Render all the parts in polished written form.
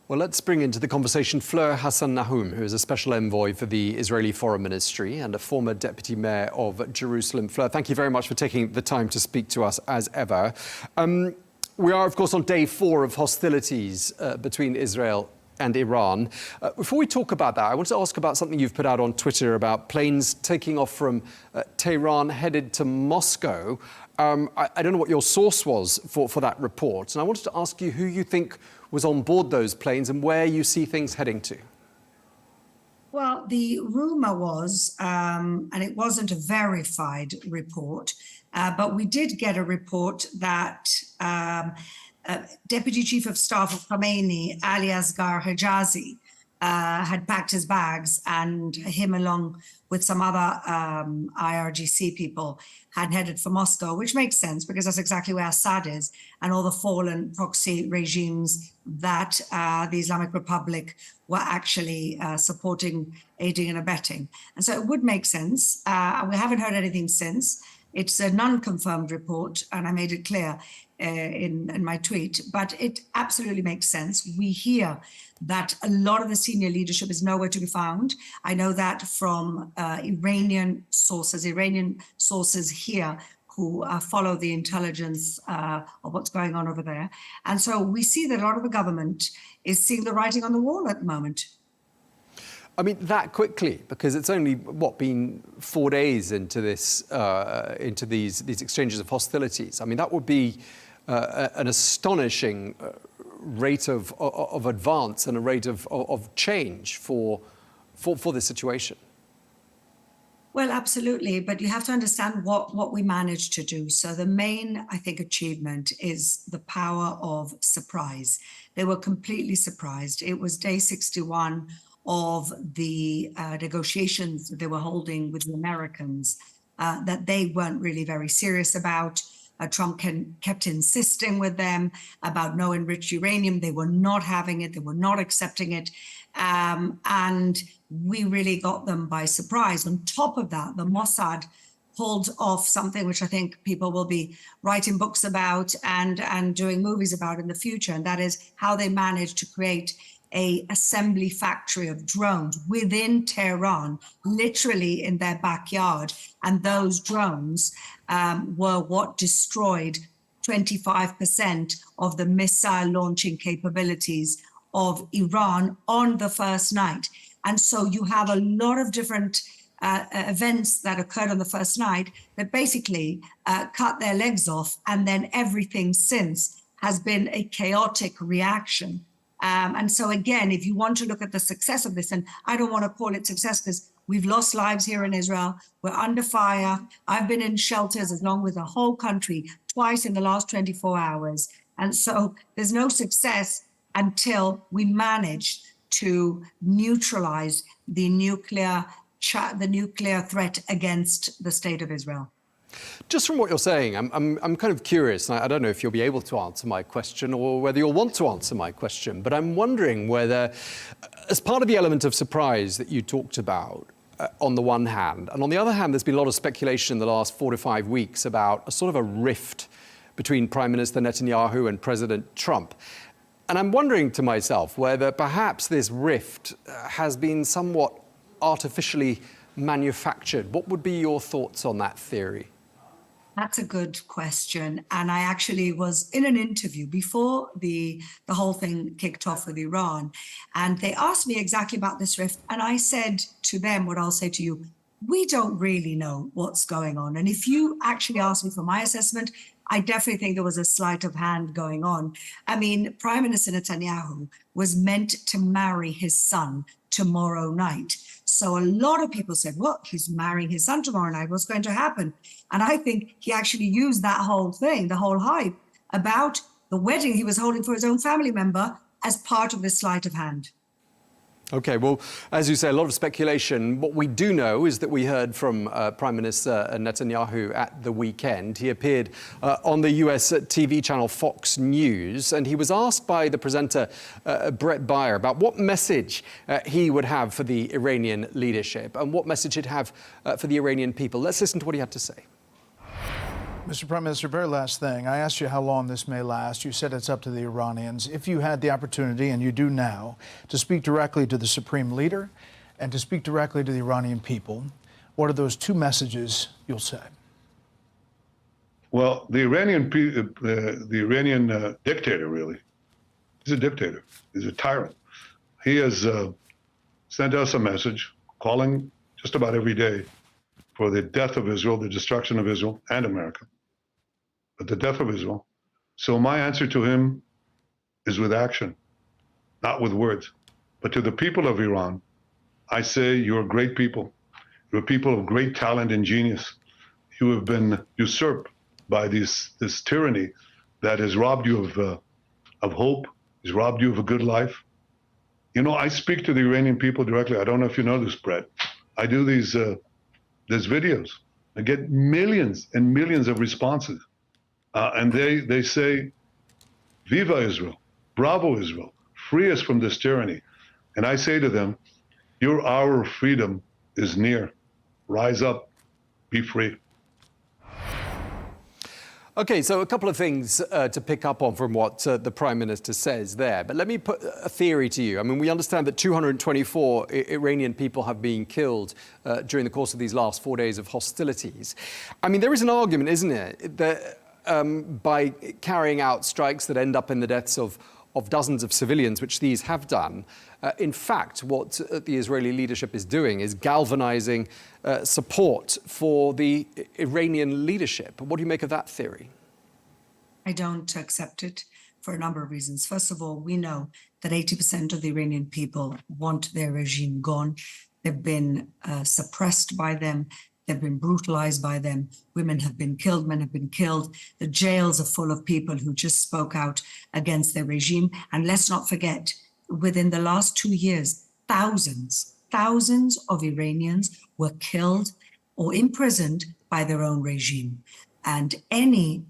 Well, let's bring into the conversation Fleur Hassan-Nahoum, who is a special envoy for the Israeli Foreign Ministry and a former deputy mayor of Jerusalem. Fleur, thank you very much for taking the time to speak to us, as ever. We are, of course, on day 4 of hostilities between Israel and Iran. Before we talk about that, I want to ask about something you've put out on Twitter about planes taking off from Tehran headed to Moscow. I don't know what your source was for that report, and I wanted to ask you who you think was on board those planes and where you see things heading to. Well, the rumor was, and it wasn't a verified report, but we did get a report that Deputy Chief of Staff of Khamenei, Ali Asghar Hijazi, had packed his bags, and him along with some other IRGC people had headed for Moscow, which makes sense because that's exactly where Assad is and all the fallen proxy regimes that the Islamic Republic were actually supporting, aiding and abetting. And so it would make sense. We haven't heard anything since. It's an unconfirmed report, and I made it clear in my tweet, but it absolutely makes sense. We hear that a lot of the senior leadership is nowhere to be found. I know that from Iranian sources here who follow the intelligence of what's going on over there. And so we see that a lot of the government is seeing the writing on the wall at the moment. I mean, that quickly, because it's only, been 4 days into this, into these exchanges of hostilities. I mean, that would be an astonishing rate of advance and a rate of change for this situation. Well, absolutely. But you have to understand what we managed to do. So the main, I think, achievement is the power of surprise. They were completely surprised. It was day 61 of the negotiations that they were holding with the Americans that they weren't really very serious about. Trump kept insisting with them about no enriched uranium. They were not having it. They were not accepting it. And we really got them by surprise. On top of that, the Mossad pulled off something which I think people will be writing books about and doing movies about in the future. And that is how they managed to create an assembly factory of drones within Tehran, literally in their backyard. And those drones were what destroyed 25% of the missile launching capabilities of Iran on the first night. And so you have a lot of different events that occurred on the first night that basically cut their legs off. And then everything since has been a chaotic reaction. And so, again, if you want to look at the success of this, and I don't want to call it success because we've lost lives here in Israel. We're under fire. I've been in shelters along with the whole country twice in the last 24 hours. And so there's no success until we manage to neutralize the nuclear threat against the state of Israel. Just from what you're saying, I'm kind of curious. I don't know if you'll be able to answer my question or whether you'll want to answer my question, but I'm wondering whether, as part of the element of surprise that you talked about, on the one hand, and on the other hand, there's been a lot of speculation in the last 4 to 5 weeks about a sort of a rift between Prime Minister Netanyahu and President Trump. And I'm wondering to myself whether perhaps this rift has been somewhat artificially manufactured. What would be your thoughts on that theory? That's a good question. And I actually was in an interview before the whole thing kicked off with Iran. And they asked me exactly about this rift. And I said to them what I'll say to you, we don't really know what's going on. And if you actually ask me for my assessment, I definitely think there was a sleight of hand going on. I mean, Prime Minister Netanyahu was meant to marry his son tomorrow night. So a lot of people said, well, he's marrying his son tomorrow night. What's going to happen? And I think he actually used that whole thing, the whole hype about the wedding he was holding for his own family member as part of this sleight of hand. OK, well, as you say, a lot of speculation. What we do know is that we heard from Prime Minister Netanyahu at the weekend. He appeared on the US TV channel Fox News, and he was asked by the presenter Brett Baier about what message he would have for the Iranian leadership and what message he'd have for the Iranian people. Let's listen to what he had to say. Mr. Prime Minister, very last thing. I asked you how long this may last. You said it's up to the Iranians. If you had the opportunity, and you do now, to speak directly to the supreme leader and to speak directly to the Iranian people, what are those two messages you'll say? Well, the Iranian dictator, really, he's a dictator. He's a tyrant. He has sent us a message calling just about every day for the death of Israel, the destruction of Israel and America, but the death of Israel. So my answer to him is with action, not with words. But to the people of Iran, I say you're great people. You're people of great talent and genius. You have been usurped by this tyranny that has robbed you of hope, has robbed you of a good life. You know, I speak to the Iranian people directly. I don't know if you know this, Brett. I do these videos. I get millions and millions of responses. And they say, Viva Israel, bravo Israel, free us from this tyranny. And I say to them, your hour of freedom is near. Rise up, be free. Okay, so a couple of things to pick up on from what the Prime Minister says there. But let me put a theory to you. I mean, we understand that 224 Iranian people have been killed during the course of these last 4 days of hostilities. I mean, there is an argument, isn't it, that by carrying out strikes that end up in the deaths of dozens of civilians, which these have done, in fact, what the Israeli leadership is doing is galvanizing support for the Iranian leadership. What do you make of that theory? I don't accept it for a number of reasons. First of all, we know that 80% of the Iranian people want their regime gone. They've been suppressed by them. They've been brutalized by them. Women have been killed, men have been killed. The jails are full of people who just spoke out against their regime. And let's not forget, within the last 2 years, thousands of Iranians were killed or imprisoned by their own regime. And any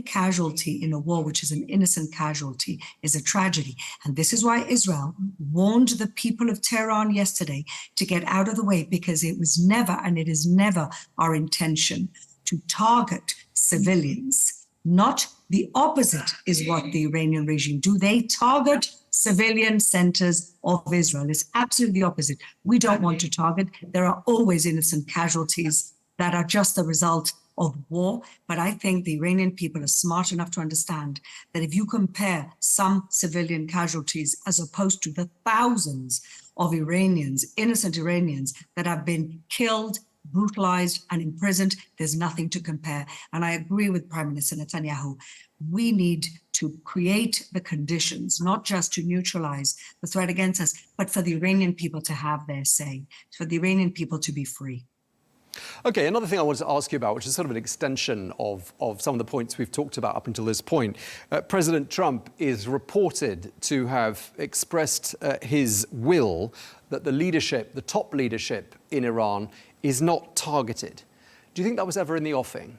casualty in a war, which is an innocent casualty, is a tragedy. And this is why Israel warned the people of Tehran yesterday to get out of the way, because it was never, and it is never our intention to target civilians. Not the opposite is what the Iranian regime do. They target civilian centers of Israel. It's absolutely the opposite. We don't want to target. There are always innocent casualties that are just the result of war. But I think the Iranian people are smart enough to understand that if you compare some civilian casualties as opposed to the thousands of Iranians, innocent Iranians that have been killed, brutalized and imprisoned, there's nothing to compare. And I agree with Prime Minister Netanyahu. We need to create the conditions, not just to neutralize the threat against us, but for the Iranian people to have their say, for the Iranian people to be free. Okay, another thing I wanted to ask you about, which is sort of an extension of some of the points we've talked about up until this point. President Trump is reported to have expressed his will that the leadership, the top leadership in Iran, is not targeted. Do you think that was ever in the offing?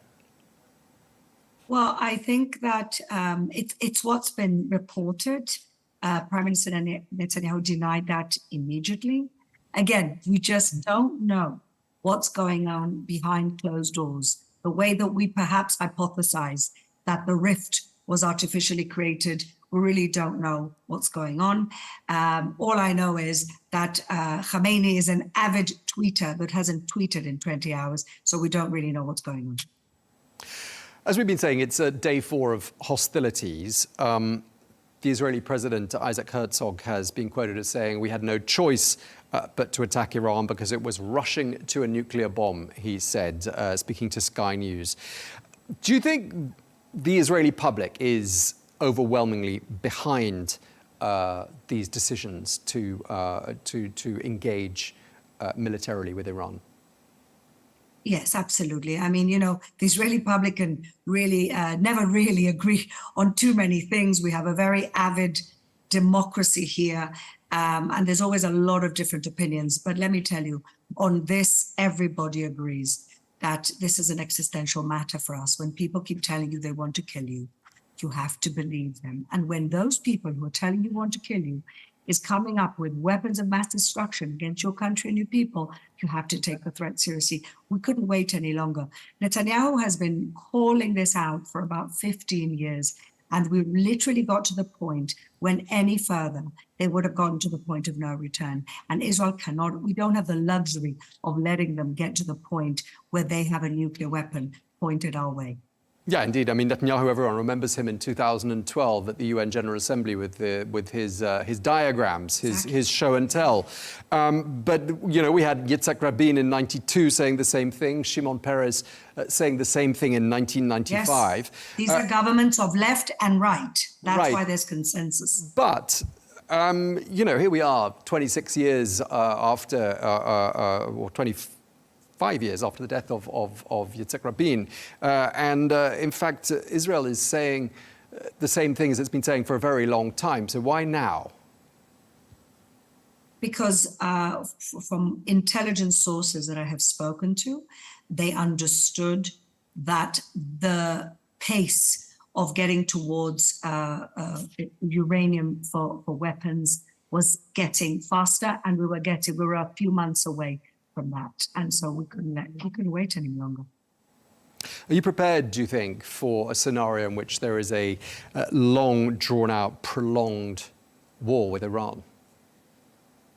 Well, I think that it's what's been reported. Prime Minister Netanyahu denied that immediately. Again, we just don't know what's going on behind closed doors. The way that we perhaps hypothesize that the rift was artificially created, we really don't know what's going on. All I know is that Khamenei is an avid tweeter that hasn't tweeted in 20 hours, so we don't really know what's going on. As we've been saying, it's day 4 of hostilities. The Israeli President, Isaac Herzog, has been quoted as saying, we had no choice but to attack Iran because it was rushing to a nuclear bomb, he said, speaking to Sky News. Do you think the Israeli public is overwhelmingly behind these decisions to engage militarily with Iran? Yes, absolutely. I mean, the Israeli public can really never really agree on too many things. We have a very avid democracy here, and there's always a lot of different opinions. But let me tell you, on this, everybody agrees that this is an existential matter for us. When people keep telling you they want to kill you, you have to believe them. And when those people who are telling you want to kill you is coming up with weapons of mass destruction against your country and your people, you have to take the threat seriously. We couldn't wait any longer. Netanyahu has been calling this out for about 15 years. And we literally got to the point when any further, they would have gotten to the point of no return. And Israel cannot, we don't have the luxury of letting them get to the point where they have a nuclear weapon pointed our way. Yeah, indeed. I mean, Netanyahu, everyone remembers him in 2012 at the UN General Assembly with his diagrams, his show and tell. But, you know, we had Yitzhak Rabin in 92 saying the same thing, Shimon Peres saying the same thing in 1995. Yes. These are governments of left and right. That's right. why there's consensus. But, you know, here we are 26 years after, or 25 years after the death of Yitzhak Rabin. In fact, Israel is saying the same things it's been saying for a very long time. So why now? Because from intelligence sources that I have spoken to, they understood that the pace of getting towards uranium for weapons was getting faster, and we were a few months away from that, and so we couldn't wait any longer. Are you prepared, do you think, for a scenario in which there is a long, drawn-out, prolonged war with Iran?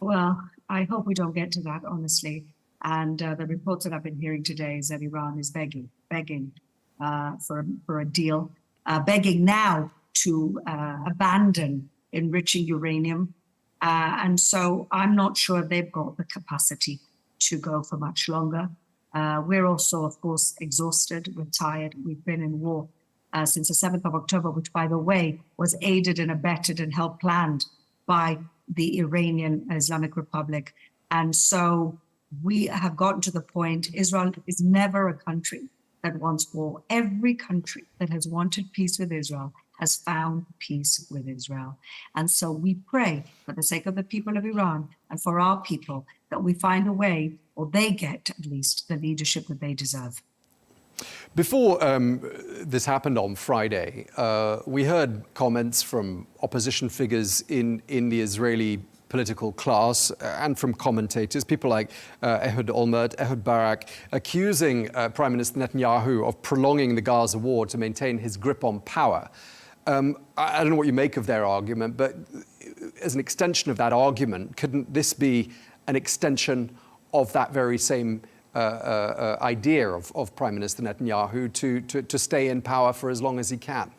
Well, I hope we don't get to that, honestly. And the reports that I've been hearing today is that Iran is begging for a deal, begging now to abandon enriching uranium. And so I'm not sure they've got the capacity to go for much longer. We're also, of course, exhausted, we're tired. We've been in war since the 7th of October, which, by the way, was aided and abetted and helped planned by the Iranian Islamic Republic. And so we have gotten to the point, Israel is never a country that wants war. Every country that has wanted peace with Israel has found peace with Israel. And so we pray for the sake of the people of Iran and for our people that we find a way, or they get at least the leadership that they deserve. Before this happened on Friday, we heard comments from opposition figures in the Israeli political class and from commentators, people like Ehud Olmert, Ehud Barak, accusing Prime Minister Netanyahu of prolonging the Gaza war to maintain his grip on power. I don't know what you make of their argument, but as an extension of that argument, couldn't this be an extension of that very same idea of Prime Minister Netanyahu to stay in power for as long as he can?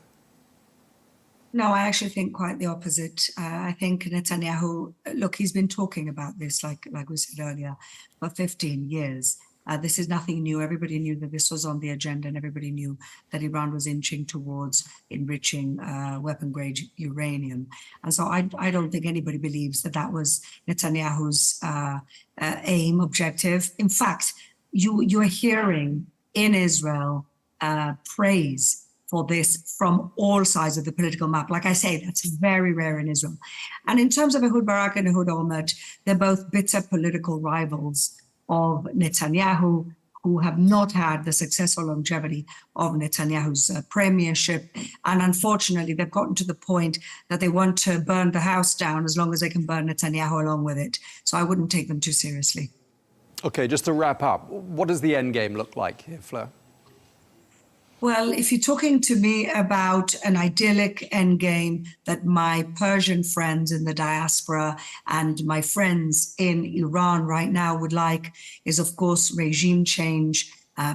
No, I actually think quite the opposite. I think Netanyahu, look, he's been talking about this, like we said earlier, for 15 years. This is nothing new. Everybody knew that this was on the agenda, and everybody knew that Iran was inching towards enriching weapon-grade uranium. And so I don't think anybody believes that was Netanyahu's aim, objective. In fact, you are hearing in Israel praise for this from all sides of the political map. Like I say, that's very rare in Israel. And in terms of Ehud Barak and Ehud Olmert, they're both bitter political rivals of Netanyahu, who have not had the successful longevity of Netanyahu's premiership. And unfortunately, they've gotten to the point that they want to burn the house down as long as they can burn Netanyahu along with it. So I wouldn't take them too seriously. Okay, just to wrap up, what does the end game look like here, Fleur? Well, if you're talking to me about an idyllic endgame that my Persian friends in the diaspora and my friends in Iran right now would like, is, of course, regime change,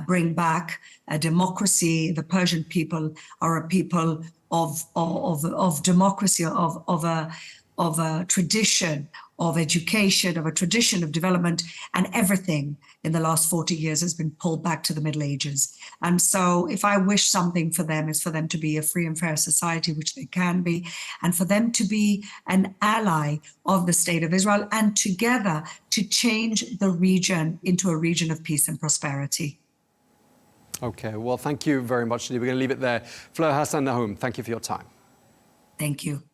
bring back a democracy. The Persian people are a people of democracy, of a tradition of education, of a tradition of development, and everything in the last 40 years has been pulled back to the Middle Ages. And so if I wish something for them, it's for them to be a free and fair society, which they can be, and for them to be an ally of the State of Israel, and together to change the region into a region of peace and prosperity. Okay, well, thank you very much. We're going to leave it there. Fleur Hassan-Nahoum, thank you for your time. Thank you.